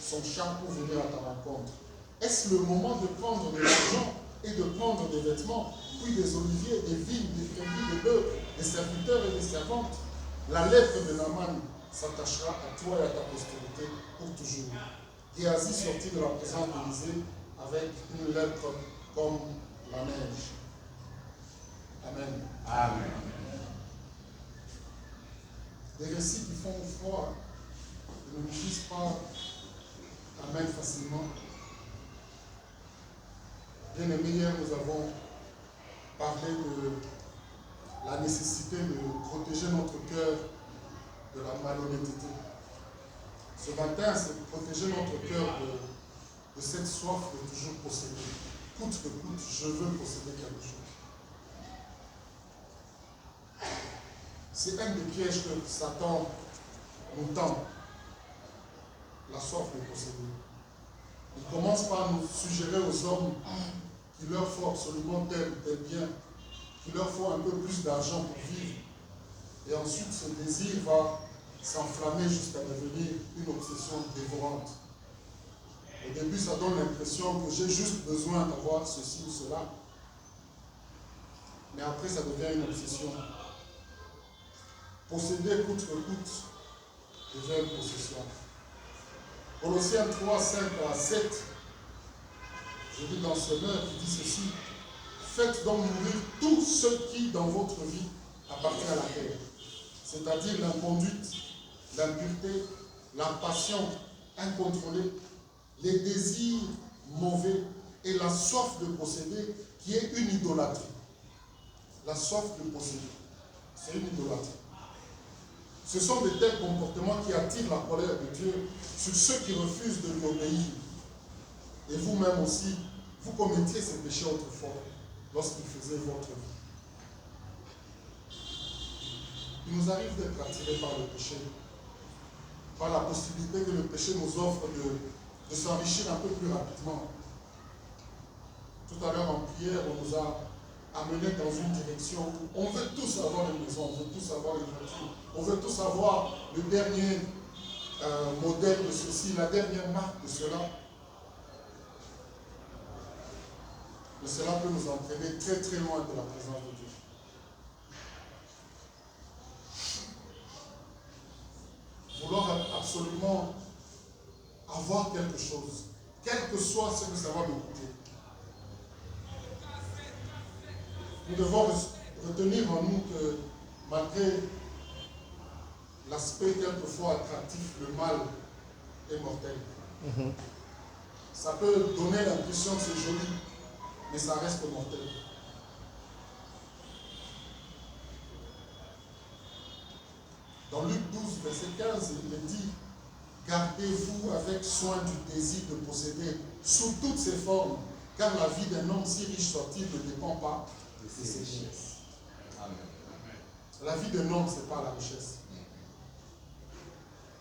son char pour venir à ta rencontre? Est-ce le moment de prendre de l'argent et de prendre des vêtements, puis des oliviers, des vignes, des prairies, des bœufs, des serviteurs et des servantes? La lèpre de Naaman s'attachera à toi et à ta postérité pour toujours. Géasi sortit de la présence d'Élisée avec une lèpre comme la neige. Amen. Amen. Des récits qui font froid ne nous disent pas Amen facilement. Bien aimé, hier nous avons parlé de la nécessité de protéger notre cœur de la malhonnêteté. Ce matin, c'est protéger notre cœur de cette soif de toujours posséder. Coûte que coûte, je veux posséder quelque chose. C'est un des pièges que Satan nous tend, la soif de posséder. Il commence par nous suggérer aux hommes qu'il leur faut absolument tel bien, qu'il leur faut un peu plus d'argent pour vivre. Et ensuite, ce désir va s'enflammer jusqu'à devenir une obsession dévorante. Au début, ça donne l'impression que j'ai juste besoin d'avoir ceci ou cela. Mais après, ça devient une obsession. Posséder coûte que coûte devient une possession. Colossiens 3, 5 à 7, je lis dans ce meurtre, il dit ceci: faites donc mourir tout ce qui, dans votre vie, appartient à la terre, c'est-à-dire l'inconduite, l'impureté, la passion incontrôlée, les désirs mauvais et la soif de posséder, qui est une idolâtrie. La soif de posséder, c'est une idolâtrie. Ce sont de tels comportements qui attirent la colère de Dieu sur ceux qui refusent de lui obéir. Et vous-même aussi, vous commettiez ces péchés autrefois, lorsqu'il faisait votre vie. Il nous arrive d'être attirés par le péché, par la possibilité que le péché nous offre de s'enrichir un peu plus rapidement. Tout à l'heure en prière, on nous a amenés dans une direction où on veut tous avoir une maison, on veut tous avoir une voiture, on veut tous avoir le dernier modèle de ceci, la dernière marque de cela. Mais cela peut nous entraîner très très loin de la présence de Dieu. Vouloir absolument avoir quelque chose, quel que soit ce que ça va nous coûter. Nous devons retenir en nous que malgré l'aspect quelquefois attractif, le mal est mortel. Ça peut donner l'impression que c'est joli, mais ça reste mortel. Dans Luc 12, verset 15, il est dit: gardez-vous avec soin du désir de posséder sous toutes ses formes, car la vie d'un homme si riche soit-il ne dépend pas de ses richesses. Amen. La vie d'un homme, ce n'est pas la richesse.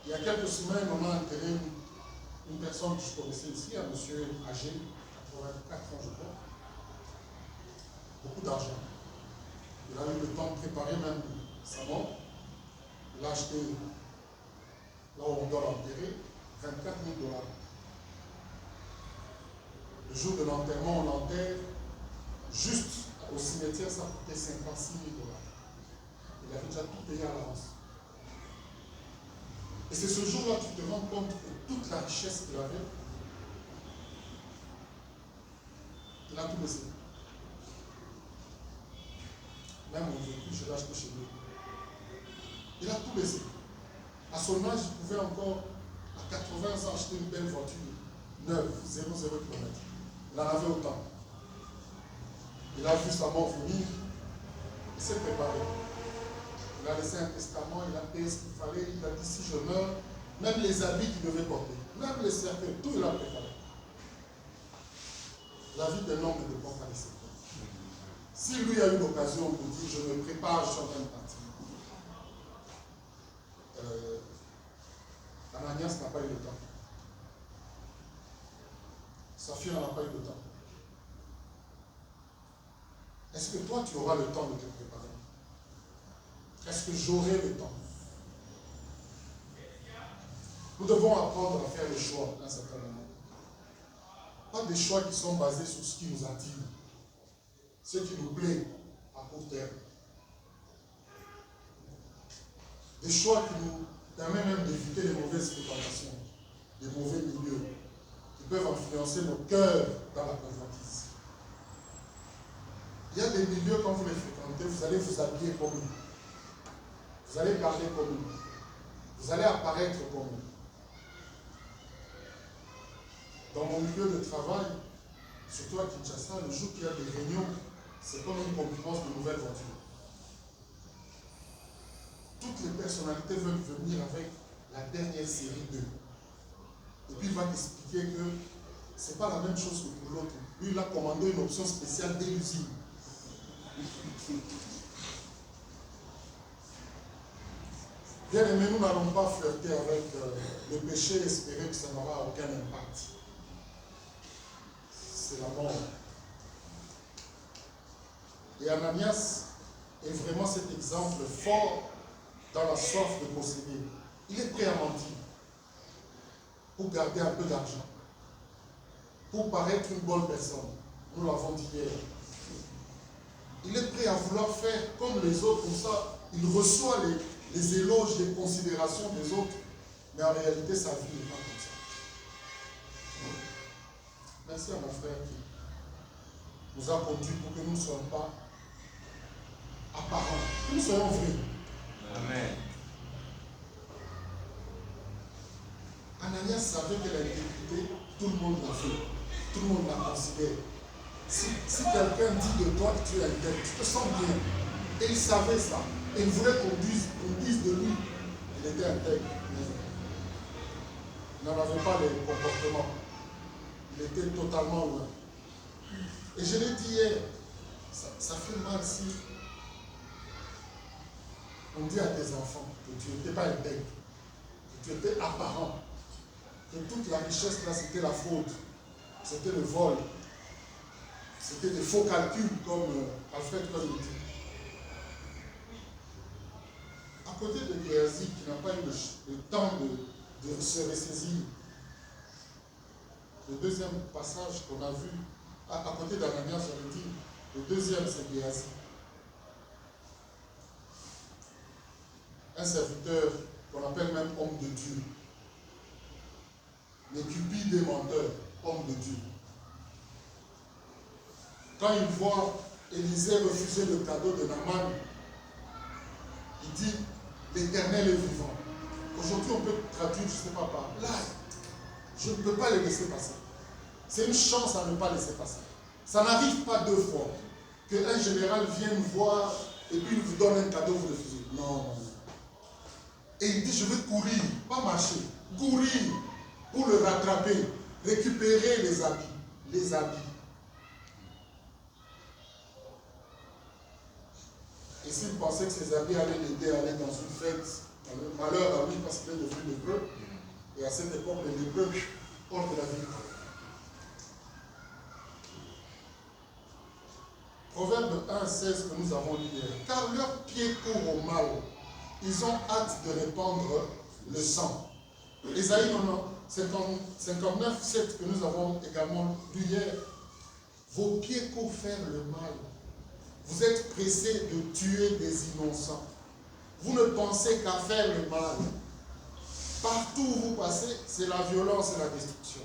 Il y a quelques semaines, on a enterré une personne que je connaissais ici, un monsieur âgé, 84 ans je crois. Beaucoup d'argent. Il a eu le temps de préparer même sa mort. Il a acheté, là où on doit l'enterrer, 24 000 $. Le jour de l'enterrement, on l'enterre. Juste au cimetière, ça coûtait 56 000 $. Il avait déjà tout payé à l'avance. Et c'est ce jour-là que tu te rends compte que toute la richesse qu'il avait, il a tout laissé. Même mon véhicule, je l'ai acheté chez lui. Il a tout laissé. À son âge, il pouvait encore, à 80 ans, acheter une belle voiture neuve, 0 km. Il en avait autant. Il a vu sa mort venir, il s'est préparé. Il a laissé un testament, il a payé ce qu'il fallait, il a dit si je meurs, même les habits qu'il devait porter, même les cercueils, tout il a préparé. La vie d'un homme ne dépend pas de ses temps. Si lui a eu l'occasion de dire je me prépare, je suis en train de partir, Ananias n'a pas eu le temps. Saphira n'a pas eu le temps. Est-ce que toi tu auras le temps de te préparer? Est-ce que j'aurai le temps? Nous devons apprendre à faire le choix d'un certain des choix qui sont basés sur ce qui nous attire, ce qui nous plaît à court terme. Des choix qui nous permettent même d'éviter les mauvaises fréquentations, les mauvais milieux, qui peuvent influencer nos cœurs dans la convoitise. Il y a des milieux, quand vous les fréquentez, vous allez vous habiller comme eux. Vous allez parler comme eux. Vous allez apparaître comme eux. Dans mon milieu de travail, surtout à Kinshasa, le jour qu'il y a des réunions, c'est comme une concurrence de nouvelles voitures. Toutes les personnalités veulent venir avec la dernière série 2. Et puis il va t'expliquer que ce n'est pas la même chose que pour l'autre. Lui, il a commandé une option spéciale dès l'usine. Bien aimé, nous n'allons pas flirter avec le péché et espérer que ça n'aura aucun impact. C'est la mort. Et Ananias est vraiment cet exemple fort dans la soif de posséder. Il est prêt à mentir pour garder un peu d'argent, pour paraître une bonne personne. Nous l'avons dit hier. Il est prêt à vouloir faire comme les autres, comme ça, il reçoit les éloges, les considérations des autres, mais en réalité, sa vie n'est pas comme ça. Merci à mon frère qui nous a conduits pour que nous ne soyons pas apparents, que nous soyons vrais. Amen. Ananias savait que l'intégrité, tout le monde l'a fait, tout le monde la considère. Si quelqu'un dit de toi que tu es intègre, tu te sens bien. Et il savait ça. Et il voulait qu'on dise de lui qu'il était intègre. Mais il n'en avait pas les comportements. Il était totalement loin. Et je l'ai dit hier, ça fait mal si on dit à tes enfants que tu n'étais pas intègre, que tu étais apparent, que toute la richesse là c'était la fraude, c'était le vol, c'était des faux calculs comme Alfred Cohen le dit. À côté de Géasi qui n'a pas eu le temps de se ressaisir, le deuxième passage qu'on a vu, à côté d'Ananias, j'avais dit, le deuxième c'est Géasi. Un serviteur qu'on appelle même homme de Dieu. Les cupides des menteurs, homme de Dieu. Quand il voit Élisée refuser le cadeau de Naaman, il dit, l'Éternel est vivant. Aujourd'hui, on peut traduire, je ne sais pas par là, je ne peux pas les laisser passer. C'est une chance à ne pas laisser passer. Ça n'arrive pas deux fois qu'un général vienne voir et puis il vous donne un cadeau, vous refusez. Non, non, non. Et il dit, je vais courir, pas marcher, courir pour le rattraper, récupérer les habits. Les habits. Et s'il pensait que ses habits allaient l'aider à aller dans une fête, malheur à lui parce qu'il est devenu lépreux, et à cette époque, les lépreux portent la vie. Proverbe 1,16 que nous avons lu hier. Car leurs pieds courent au mal, ils ont hâte de répandre le sang. Ésaïe 59,7 que nous avons également lu hier. Vos pieds courent faire le mal. Vous êtes pressés de tuer des innocents. Vous ne pensez qu'à faire le mal. Partout où vous passez, c'est la violence et la destruction.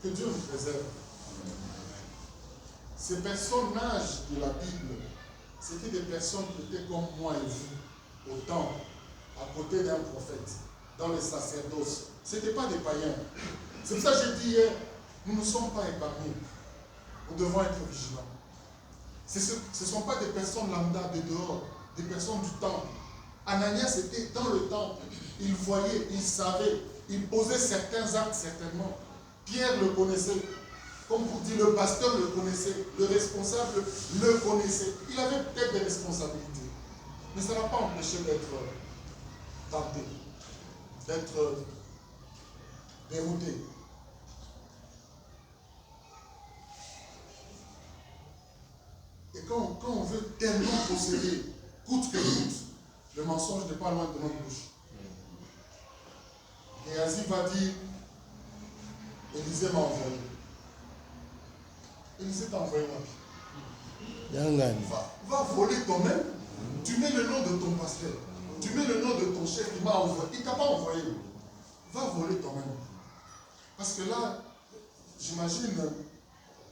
Que Dieu vous préserve. Ces personnages de la Bible, c'était des personnes qui étaient comme moi et vous, au temple, à côté d'un prophète, dans les sacerdoces. Ce n'étaient pas des païens. C'est pour ça que j'ai dit hier, nous ne sommes pas épargnés. Nous devons être vigilants. Ce ne sont pas des personnes lambda de dehors, des personnes du temple. Ananias était dans le temple. Il voyait, il savait, il posait certains actes certainement. Pierre le connaissait. Comme vous dites, le pasteur le connaissait, le responsable le connaissait. Il avait peut-être des responsabilités. Mais ça n'a pas empêché d'être tenté, d'être dérouté. Et quand on veut tellement posséder, coûte que coûte, le mensonge n'est pas loin de notre bouche. Et Géasi va dire, Élisée m'a envoyé. Élisée t'a envoyé moi. Va voler toi-même. Tu mets le nom de ton pasteur. Tu mets le nom de ton chef. Il m'a envoyé. Il ne t'a pas envoyé. Va voler toi-même. Parce que là, j'imagine,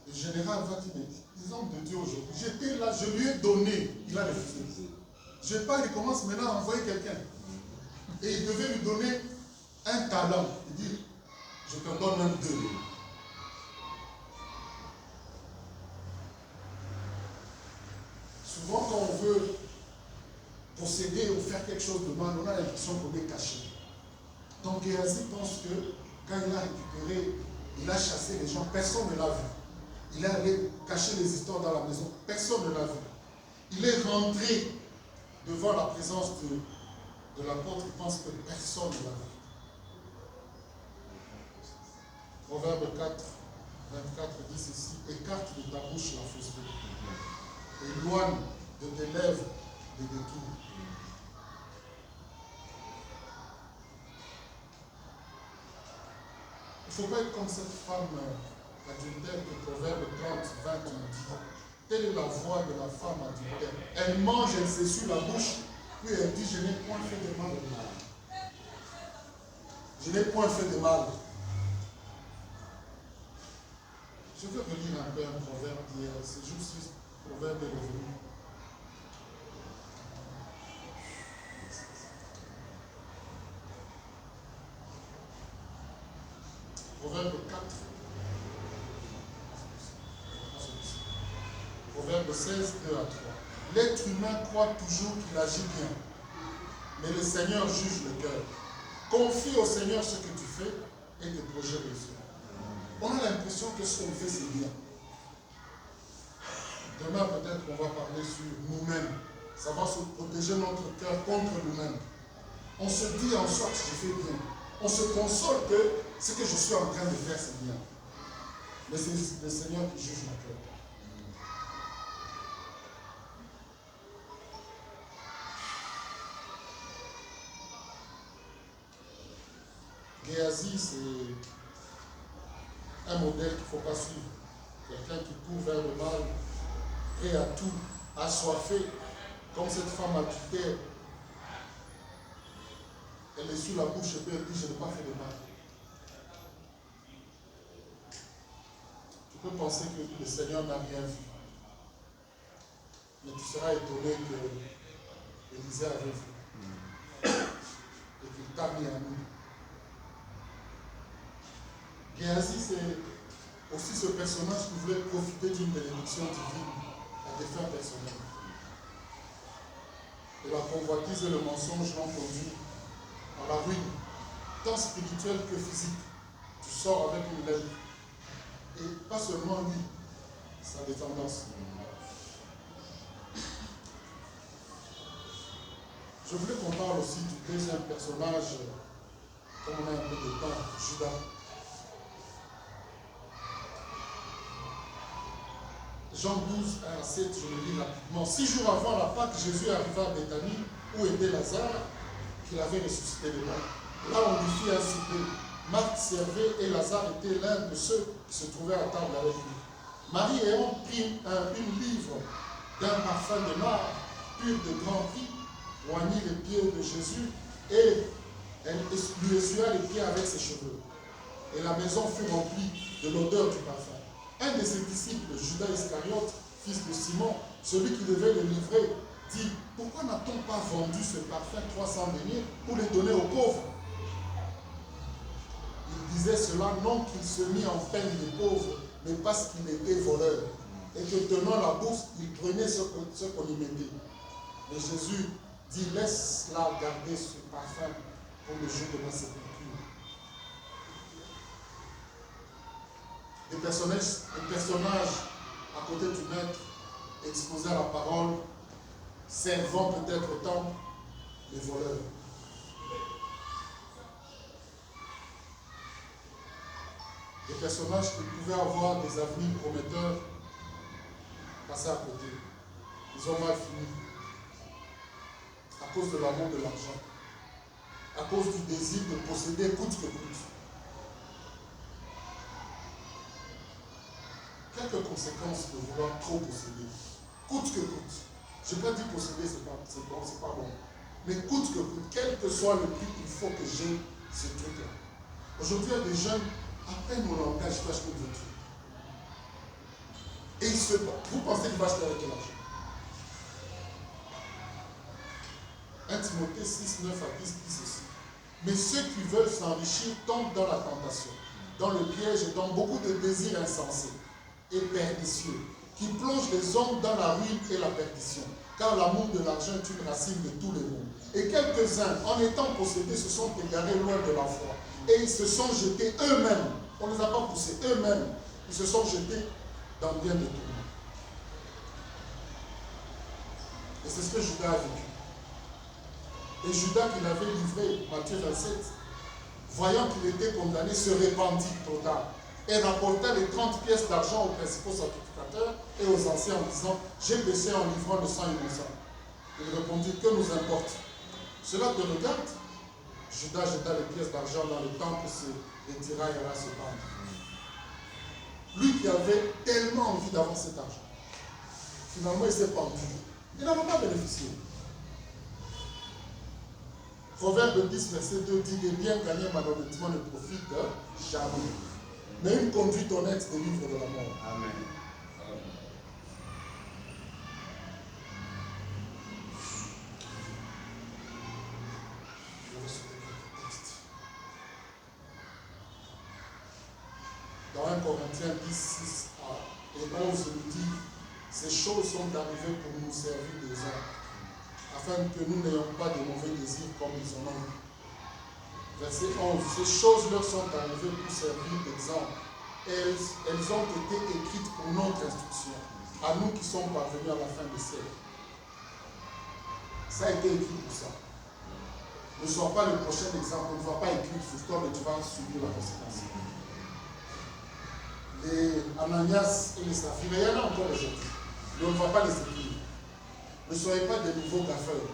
le général va dire, les hommes de Dieu aujourd'hui, j'étais là, je lui ai donné. Il a refusé. Je pars, il commence maintenant à envoyer quelqu'un. Et il devait lui donner un talent. Il dit, je te donne même 2. Souvent, quand on veut posséder ou faire quelque chose de mal, on a l'impression qu'on est caché. Donc Géasi pense que quand il a récupéré, il a chassé les gens, personne ne l'a vu. Il est allé cacher les histoires dans la maison, personne ne l'a vu. Il est rentré devant la présence de l'apôtre, il pense que personne ne l'a vu. Proverbe 4, 24 dit ceci, écarte de ta bouche la fausseté. Éloigne de tes lèvres des détours. Il ne faut pas être comme cette femme adultère que Proverbe 30, 20 dit. Telle est la voix de la femme adultère. Elle mange, elle s'essuie la bouche, puis elle dit, je n'ai point fait de mal. Je n'ai point fait de mal. Je veux relire un peu un proverbe d'hier. C'est juste proverbe est revenu. Proverbe 4. Proverbe 16, 2 à 3. L'être humain croit toujours qu'il agit bien, mais le Seigneur juge le cœur. Confie au Seigneur ce que tu fais et tes projets réussiront. On a l'impression que ce qu'on fait, c'est bien. Demain, peut-être qu'on va parler sur nous-mêmes. Ça va se protéger notre cœur contre nous-mêmes. On se dit en sorte que je fais bien. On se console que ce que je suis en train de faire, c'est bien. Mais c'est le Seigneur qui juge mon cœur. Géasi, c'est un modèle qu'il ne faut pas suivre. Quelqu'un qui court vers le mal, prêt à tout, assoiffé, comme cette femme adultère. Elle essuie la bouche et puis elle dit, je n'ai pas fait de mal. Tu peux penser que le Seigneur n'a rien vu. Mais tu seras étonné que Élisée avait vu. Et qu'il t'a mis à nous. Géasi, c'est aussi ce personnage qui voulait profiter d'une bénédiction divine à des fins personnelles. Et la convoitise et le mensonge l'ont conduit à la ruine, tant spirituelle que physique. Tu sors avec une lettre. Et pas seulement lui, sa descendance. Je voulais qu'on parle aussi du deuxième personnage, comme on a un peu de temps, Judas. Jean 12, 1 à 7, je le lis rapidement. 6 jours avant la Pâque, Jésus arriva à Béthanie, où était Lazare, qu'il avait ressuscité de mort. Là, on lui fit un souper. Marthe servait et Lazare était l'un de ceux qui se trouvaient à table avec lui. Marie ayant pris une livre d'un parfum de nard, pur de grand prix, oignit les pieds de Jésus et elle lui essuya les pieds avec ses cheveux. Et la maison fut remplie de l'odeur du parfum. Un de ses disciples, Judas Iscariote, fils de Simon, celui qui devait le livrer, dit, pourquoi n'a-t-on pas vendu ce parfum 300 deniers pour le donner aux pauvres? Il disait cela non qu'il se mit en peine des pauvres, mais parce qu'il était voleur. Et que tenant la bourse, il prenait ce qu'on y mettait. Mais Jésus dit, laisse-la garder ce parfum pour le jour de ma sépulture. Des personnages à côté du maître, exposés à la parole, servant peut-être autant les voleurs. Des personnages qui pouvaient avoir des avenirs prometteurs passés à côté. Ils ont mal fini à cause de l'amour de l'argent, à cause du désir de posséder coûte que coûte. quelques conséquences de vouloir trop posséder. Coûte que coûte. Je n'ai pas dit posséder, c'est pas bon. Mais coûte que coûte, quel que soit le prix, il faut que j'ai ce truc-là. Aujourd'hui, il y a des jeunes, à peine au langage, je peux acheter une voiture. Et vous pensez qu'il va acheter avec quel argent? 1 Timothée 6, 9 à 10 dit ceci. Mais ceux qui veulent s'enrichir tombent dans la tentation, dans le piège et dans beaucoup de désirs insensés et pernicieux, qui plongent les hommes dans la ruine et la perdition. Car l'amour de l'argent est une racine de tous les maux. Et quelques-uns, en étant possédés, se sont égarés loin de la foi. Et ils se sont jetés eux-mêmes, on ne les a pas poussés, eux-mêmes, ils se sont jetés dans bien des tourments. Et c'est ce que Judas a vécu. Et Judas qui l'avait livré, Matthieu 27, voyant qu'il était condamné, se répandit trop tard et rapporta les 30 pièces d'argent aux principaux sacrificateurs et aux anciens en disant, j'ai péché en livrant le sang innocent. Il répondit, que nous importe? Cela te regarde? Judas jeta les pièces d'argent dans le temple, se retira et alla se pendre. Lui qui avait tellement envie d'avoir cet argent, finalement il s'est pendu. Il n'en a pas bénéficié. Proverbe 10, verset 2 dit que bien gagner malhonnêtement ne profite jamais. Mais une conduite honnête délivre de la mort. Amen. Je vais sauter quelques textes. Dans 1 Corinthiens 10, 6 et 11, il dit, ces choses sont arrivées pour nous servir des hommes, afin que nous n'ayons pas de mauvais désirs comme ils en ont. Verset 11. Ces choses leur sont arrivées pour servir d'exemple. Elles ont été écrites pour notre instruction, à nous qui sommes parvenus à la fin des siècles. Ça a été écrit pour ça. Ne sois pas le prochain exemple, on ne va pas écrire sur toi, mais tu vas subir la conséquence. Les Ananias et les Saphir, il y en a encore aujourd'hui, mais on ne va pas les écrire. Ne soyez pas des nouveaux gaffeurs.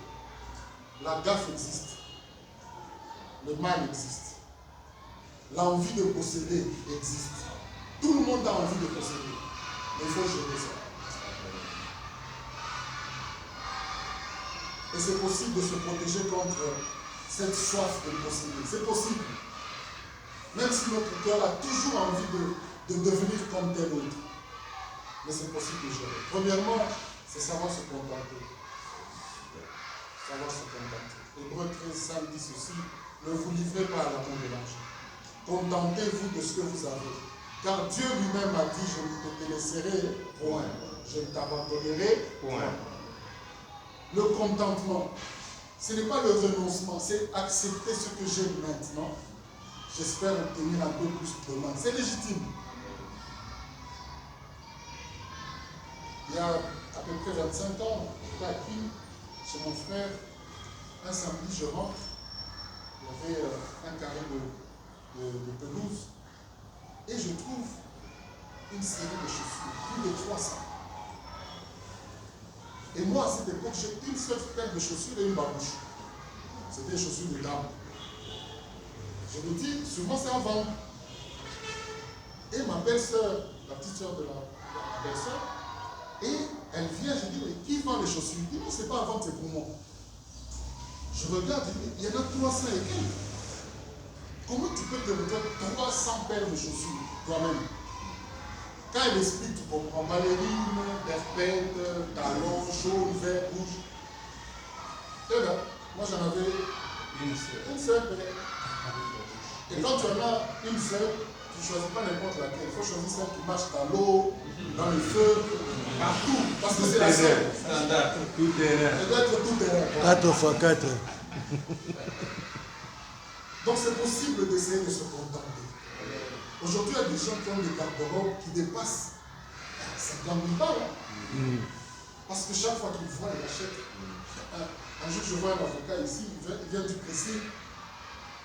La gaffe existe. Le mal existe. L'envie de posséder existe. Tout le monde a envie de posséder. Mais il faut gérer ça. Et c'est possible de se protéger contre cette soif de posséder. C'est possible. Même si notre cœur a toujours envie de devenir comme tel autre. Mais c'est possible de gérer. Premièrement, c'est savoir se contenter. Savoir se contenter. Hébreux 13, 5 dit ceci, ne vous livrez pas à l'amour de l'argent. Contentez-vous de ce que vous avez. Car Dieu lui-même a dit, je ne te délaisserai point. Je ne t'abandonnerai point. Le contentement, ce n'est pas le renoncement, c'est accepter ce que j'ai maintenant. J'espère obtenir un peu plus demain. C'est légitime. Il y a à peu près 25 ans, j'étais à Kim, chez mon frère. Un samedi, je rentre. Il y avait un carré de pelouse. Et je trouve une série de chaussures, plus de 300. Et moi, à cette époque, j'ai une seule paire de chaussures et une babouche. C'était des chaussures de dame. Je me dis, souvent c'est à vendre. Et ma belle-sœur, la petite sœur de la belle-sœur, et elle vient, je dis, mais qui vend les chaussures? Il dit, non, c'est pas à vendre, c'est pour moi. Je regarde, il y en a 300 et quelques. Comment tu peux te retrouver 300 paires de chaussures toi-même? Quand elle explique, tu comprends. Ballerine, perpète, talons, jaune, vert, rouge. Et là, moi j'en avais une seule paire. Et quand tu en as une seule, tu ne choisis pas n'importe laquelle. Il faut choisir celle qui marche dans l'eau, dans le feu, partout. Parce que c'est la seule. Tout terrain. Elle doit être tout terrain. 4x4. Donc c'est possible d'essayer de se contenter. Aujourd'hui, il y a des gens qui ont des garde-robes qui dépassent 50 000 balles. Parce que chaque fois qu'ils voient, ils achètent. Un jour, je vois un avocat ici, il vient du Brésil.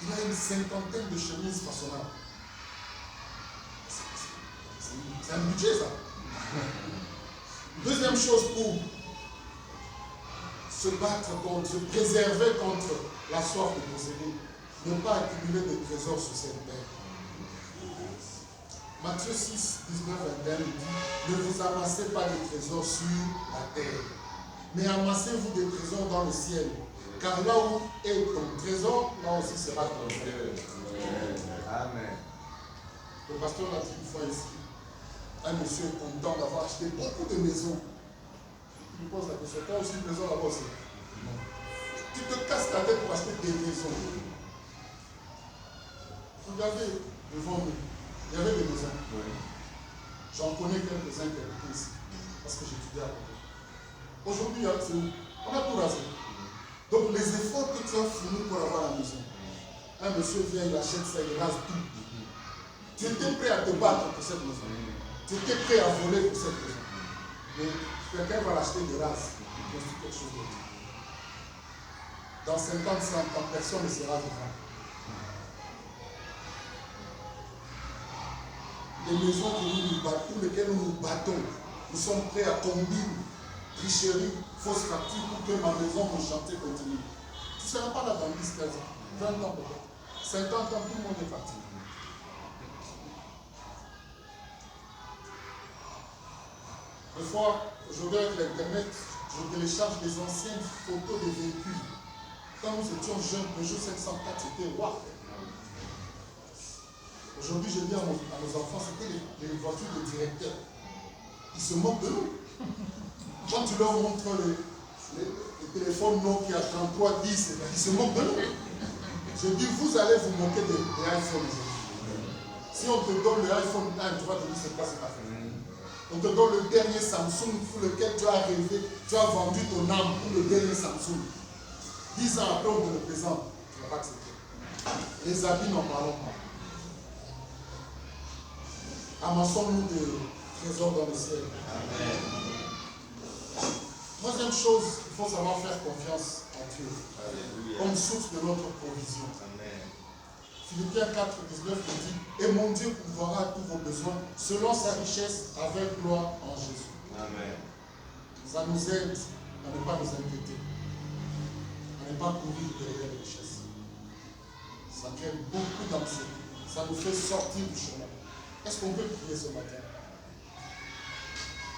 Il a une cinquantaine de chemises façonnables. C'est un budget, ça. Deuxième chose pour se battre contre, se préserver contre la soif de posséder, ne pas accumuler de trésors sur cette terre. Matthieu 6, 19, 21 nous dit, ne vous amassez pas de trésors sur la terre, mais amassez-vous des trésors dans le ciel. Car là où est ton trésor, là aussi sera ton cœur. Amen. Le pasteur l'a dit une fois ici. Un monsieur est content d'avoir acheté beaucoup de maisons. Il lui pose la question, toi aussi une maison là-bas aussi? Non. Tu te casses la tête pour acheter des maisons. Regardez devant nous. Il y avait des maisons. Oui. J'en connais quelques-uns qui habitent ici. Parce que j'étudiais à côté. Aujourd'hui, c'est où? On a tout rasé. Donc les efforts que tu as fournis pour avoir la maison. Un monsieur vient, il achète ça, il rase tout. Tu étais prêt à te battre pour cette maison. Tu étais prêt à voler pour cette maison. Mais quelqu'un va l'acheter de race. Il construit quelque chose d'autre. Dans 50, 100 ans, personne ne sera vivant. Les maisons pour lesquelles nous nous battons, nous sommes prêts à combiner tricherie, fausse facture pour que ma maison, mon chantier continue. Tu ne seras pas là dans 10, 15 ans, 20 ans peut-être. 50 ans, tout le monde est parti. Des fois, je vais avec l'internet, je télécharge des anciennes photos des véhicules. Quand nous étions jeunes, Peugeot 504, c'était waouh. Aujourd'hui, je dis à nos enfants, c'était les voitures de directeur. Ils se moquent de nous. Quand tu leur montres les téléphones Nokia 3310, ils se moquent de nous. Je dis, vous allez vous moquer des iPhones aujourd'hui. Si on te donne le iPhone 1, tu vas te dire, c'est pas cette affaire. On te donne le dernier Samsung pour lequel tu as rêvé, tu as vendu ton âme pour le dernier Samsung. 10 ans après, on te le présente. Tu ne vas pas accepter. Les habits, n'en parlons pas. Amassons-nous des trésors dans le ciel. Amen. Troisième chose, il faut savoir faire confiance à Dieu. Alléluia. Comme source de notre provision. Amen. Philippiens 4, 19 nous dit, et mon Dieu pourvoira à tous vos besoins selon sa richesse avec gloire en Jésus. Amen. Ça nous aide à ne pas nous inquiéter, à ne pas courir derrière les richesses. Ça crée beaucoup d'anxiété. Ça nous fait sortir du chemin. Est-ce qu'on peut prier ce matin?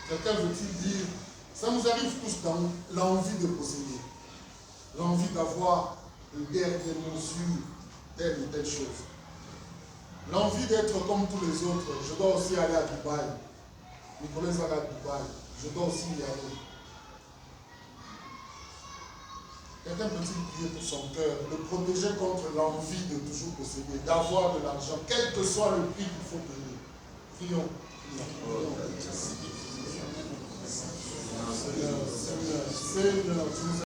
Quelqu'un veut-il dire, ça nous arrive tous dans l'envie de posséder, l'envie d'avoir le dernier mot sur telle ou telle chose, l'envie d'être comme tous les autres. Je dois aussi aller à Dubaï. Nicolas va aller à Dubaï. Je dois aussi y aller. Quelqu'un peut-il prier pour son cœur, le protéger contre l'envie de toujours posséder, d'avoir de l'argent, quel que soit le prix qu'il faut payer. Prions. Seigneur, tu nous